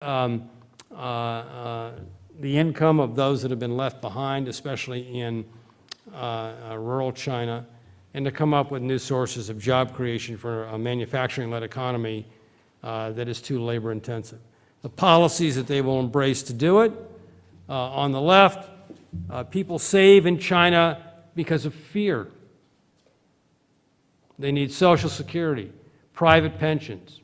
um, the income of those that have been left behind, especially in rural China, and to come up with new sources of job creation for a manufacturing-led economy that is too labor-intensive. The policies that they will embrace to do it, on the left, people save in China because of fear. They need Social Security, private pensions,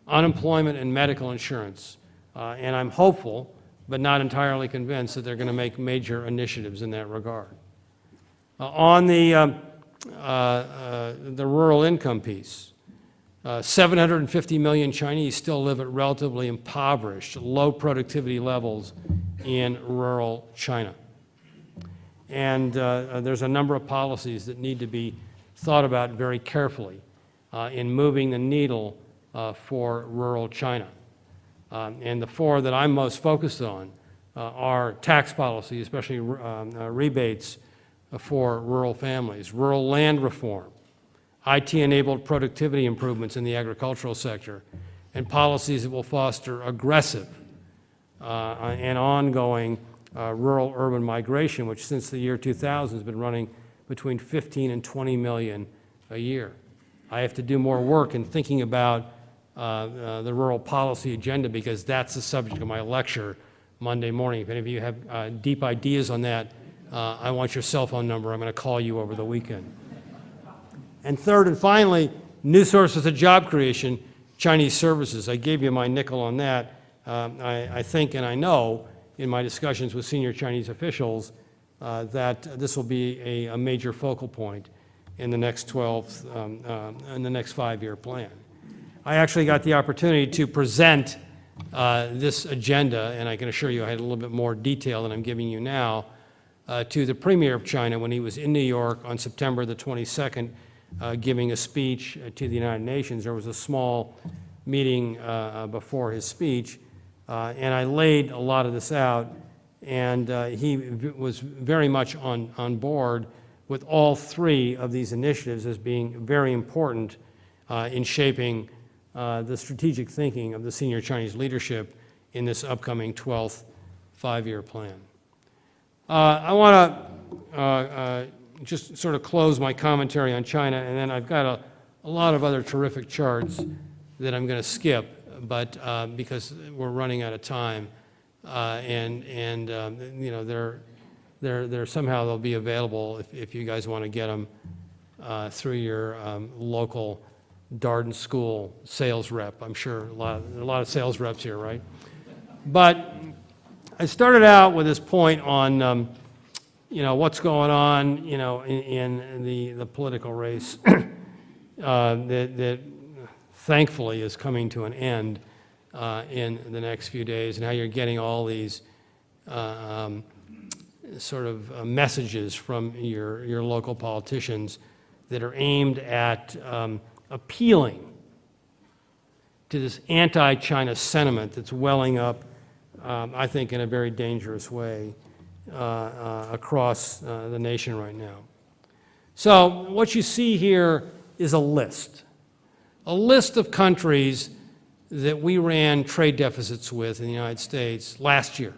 unemployment and medical insurance. And I'm hopeful, but not entirely convinced, that they're going to make major initiatives in that regard. On the rural income piece, 750 million Chinese still live at relatively impoverished, low productivity levels in rural China. And there's a number of policies that need to be thought about very carefully in moving the needle for rural China. And the four that I'm most focused on are tax policy, especially rebates for rural families, rural land reform, IT-enabled productivity improvements in the agricultural sector, and policies that will foster aggressive and ongoing rural-urban migration, which since the year 2000 has been running between 15 and 20 million a year. I have to do more work in thinking about the rural policy agenda, because that's the subject of my lecture Monday morning. If any of you have deep ideas on that, I want your cell phone number. I'm going to call you over the weekend. And third and finally, new sources of job creation, Chinese services. I gave you my nickel on that. I think and I know in my discussions with senior Chinese officials that this will be a major focal point in the next in the next 5-year plan. I actually got the opportunity to present this agenda, and I can assure you I had a little bit more detail than I'm giving you now, to the Premier of China when he was in New York on September the 22nd, giving a speech to the United Nations. There was a small meeting before his speech, and I laid a lot of this out, and he was very much on board with all three of these initiatives as being very important in shaping the strategic thinking of the senior Chinese leadership in this upcoming 12th 5-year plan. I want to just sort of close my commentary on China, and then I've got a lot of other terrific charts that I'm going to skip, but because we're running out of time, and you know, they're somehow they'll be available if you guys want to get them through your local Darden School sales rep. I'm sure there are a lot of sales reps here, right? But I started out with this point on you know, what's going on, you know, in the political race that thankfully is coming to an end in the next few days, and how you're getting all these sort of messages from your local politicians that are aimed at appealing to this anti-China sentiment that's welling up, I think, in a very dangerous way across the nation right now. So what you see here is a list of countries that we ran trade deficits with in the United States last year.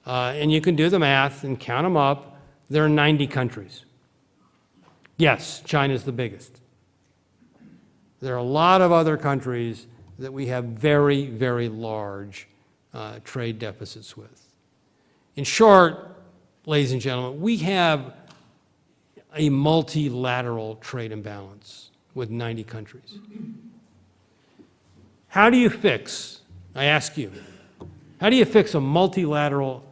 And you can do the math and count them up. There are 90 countries. Yes, China's the biggest. There are a lot of other countries that we have very, very large trade deficits with. In short, ladies and gentlemen, we have a multilateral trade imbalance with 90 countries. How do you fix, I ask you, how do you fix a multilateral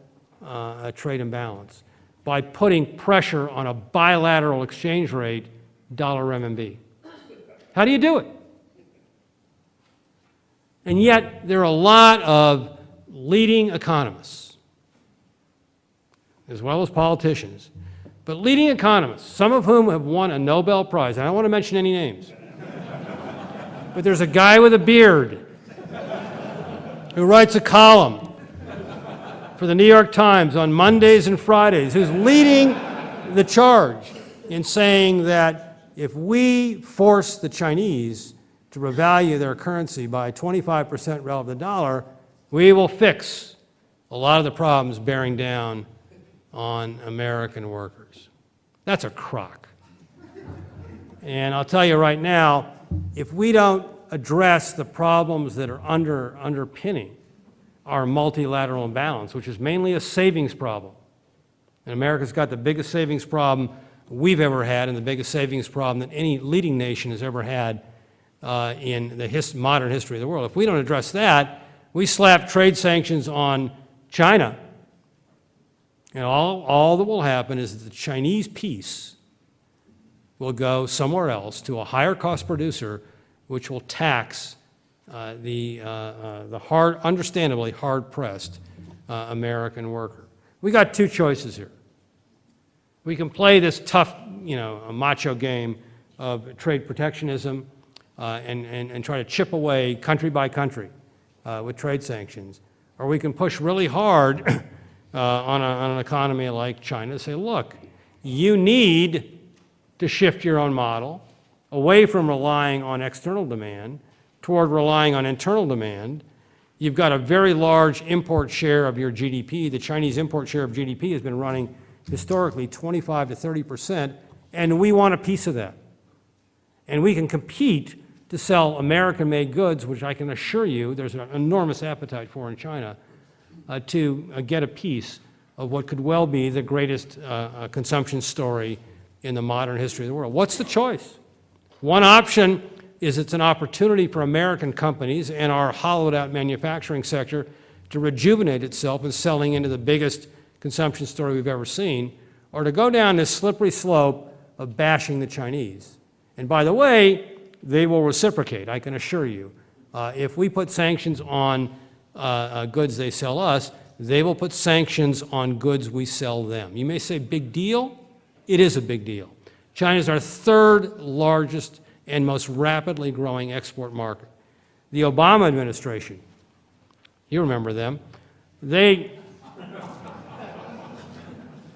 trade imbalance? By putting pressure on a bilateral exchange rate, dollar renminbi. How do you do it? And yet, there are a lot of leading economists, as well as politicians, but leading economists, some of whom have won a Nobel Prize. I don't want to mention any names, but there's a guy with a beard who writes a column for the New York Times on Mondays and Fridays, who's leading the charge in saying that if we force the Chinese to revalue their currency by 25% relative to the dollar, We will fix a lot of the problems bearing down on American workers. That's a crock. And I'll tell you right now, if we don't address the problems that are underpinning our multilateral imbalance, which is mainly a savings problem, and America's got the biggest savings problem we've ever had and the biggest savings problem that any leading nation has ever had in the modern history of the world. If we don't address that, we slap trade sanctions on China, and all that will happen is that the Chinese piece will go somewhere else to a higher cost producer, which will tax the understandably hard-pressed American worker. We got two choices here. We can play this tough, macho game of trade protectionism and try to chip away country by country with trade sanctions, or we can push really hard on an economy like China to say, look, you need to shift your own model away from relying on external demand toward relying on internal demand. You've got a very large import share of your GDP. The Chinese import share of GDP has been running historically 25 to 30%, and we want a piece of that. And we can compete to sell American-made goods, which I can assure you there's an enormous appetite for in China, to get a piece of what could well be the greatest consumption story in the modern history of the world. What's the choice? One option is it's an opportunity for American companies and our hollowed-out manufacturing sector to rejuvenate itself in selling into the biggest consumption story we've ever seen, or to go down this slippery slope of bashing the Chinese. And by the way, they will reciprocate, I can assure you. If we put sanctions on goods they sell us, they will put sanctions on goods we sell them. You may say, big deal? It is a big deal. China is our third largest and most rapidly growing export market. The Obama administration, you remember them, they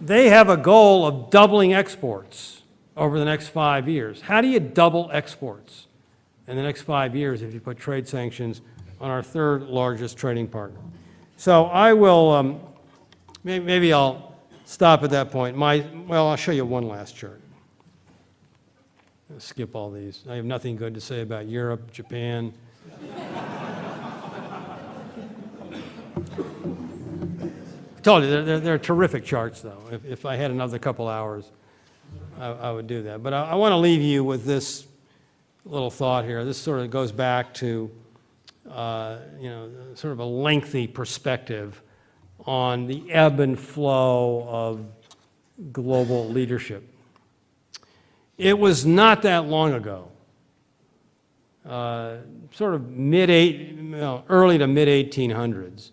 have a goal of doubling exports over the next 5 years. How do you double exports in the next 5 years if you put trade sanctions on our third largest trading partner? So I will, maybe I'll stop at that point. I'll show you one last chart. I'll skip all these. I have nothing good to say about Europe, Japan. I told you, they're terrific charts, though. If I had another couple hours, I would do that. But I want to leave you with this little thought here. This sort of goes back to, sort of a lengthy perspective on the ebb and flow of global leadership. It was not that long ago, sort of early to mid-1800s,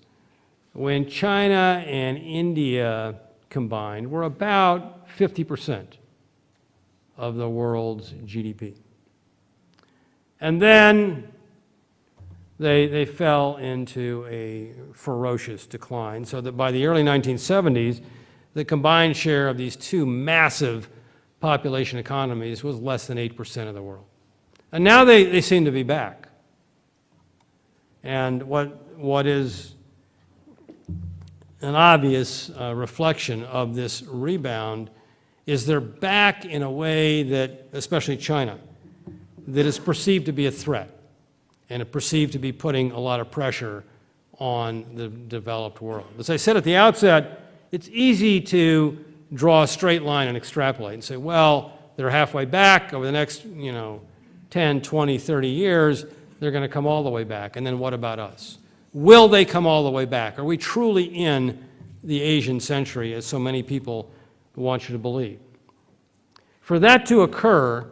when China and India combined were about 50% of the world's GDP. And then they fell into a ferocious decline, so that by the early 1970s, the combined share of these two massive population economies was less than 8% of the world. And now they seem to be back. And what is an obvious reflection of this rebound is they're back in a way that, especially China, that is perceived to be a threat and perceived to be putting a lot of pressure on the developed world. As I said at the outset, it's easy to draw a straight line and extrapolate and say, well, they're halfway back. Over the next 10, 20, 30 years, they're going to come all the way back. And then what about us? Will they come all the way back? Are we truly in the Asian century, as so many people want you to believe? For that to occur,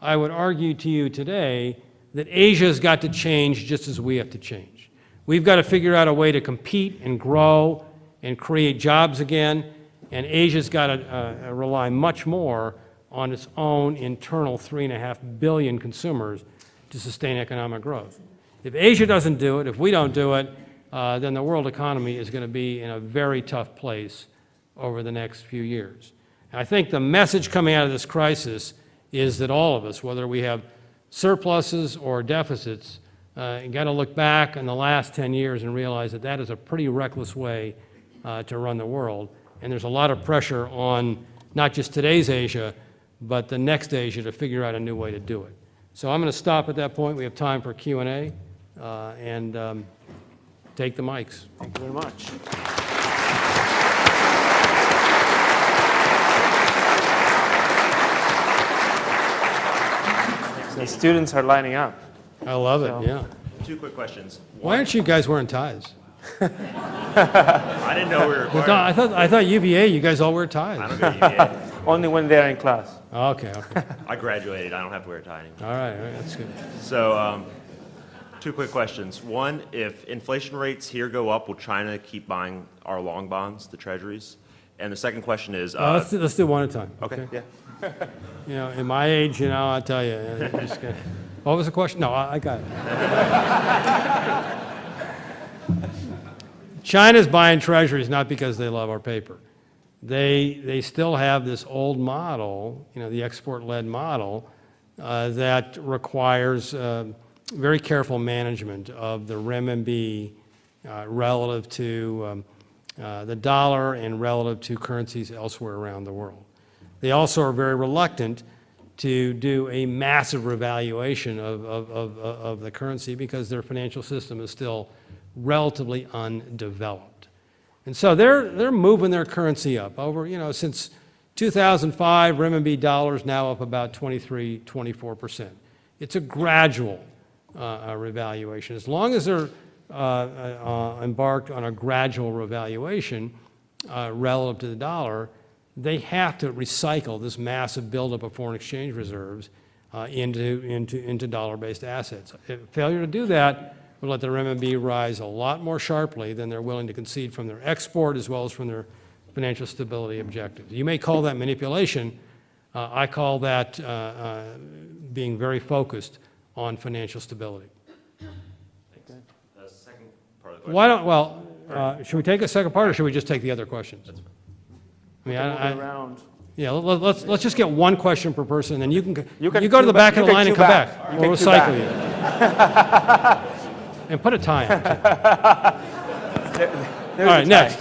I would argue to you today that Asia's got to change just as we have to change. We've got to figure out a way to compete and grow and create jobs again, and Asia's got to rely much more on its own internal 3.5 billion consumers to sustain economic growth. If Asia doesn't do it, if we don't do it, then the world economy is going to be in a very tough place over the next few years. And I think the message coming out of this crisis is that all of us, whether we have surpluses or deficits, you got to look back in the last 10 years and realize that that is a pretty reckless way to run the world. And there's a lot of pressure on not just today's Asia, but the next Asia to figure out a new way to do it. So I'm going to stop at that point. We have time for Q&A, and take the mics. Thank you very much. The students are lining up. I love it, yeah. Two quick questions. Why aren't you guys wearing ties? I didn't know we were Well, required. I thought UVA, you guys all wear ties. I don't go to UVA. Only when they're in class. Okay. I graduated. I don't have to wear a tie anymore. All right, that's good. So, two quick questions. One, if inflation rates here go up, will China keep buying our long bonds, the treasuries? And the second question is, Let's do one at a time. okay, yeah. You know, in my age, I tell you, what was the question? No, I got it. China's buying treasuries not because they love our paper. They still have this old model, the export-led model, that requires very careful management of the renminbi relative to the dollar and relative to currencies elsewhere around the world. They also are very reluctant to do a massive revaluation of the currency because their financial system is still relatively undeveloped. And so they're moving their currency up over, since 2005, renminbi dollar's now up about 24%. It's a gradual revaluation. As long as they're embarked on a gradual revaluation relative to the dollar, they have to recycle this massive buildup of foreign exchange reserves into dollar-based assets. Failure to do that will let the renminbi rise a lot more sharply than they're willing to concede from their export as well as from their financial stability objectives. You may call that manipulation. I call that being very focused on financial stability. The second part of the question. Should we take a second part or should we just take the other questions? I mean, Around. yeah, let's just get one question per person, and then you go You to can the back of the queue line and come back. back. You We'll can queue recycle you. And put a tie on. There's All right, a next.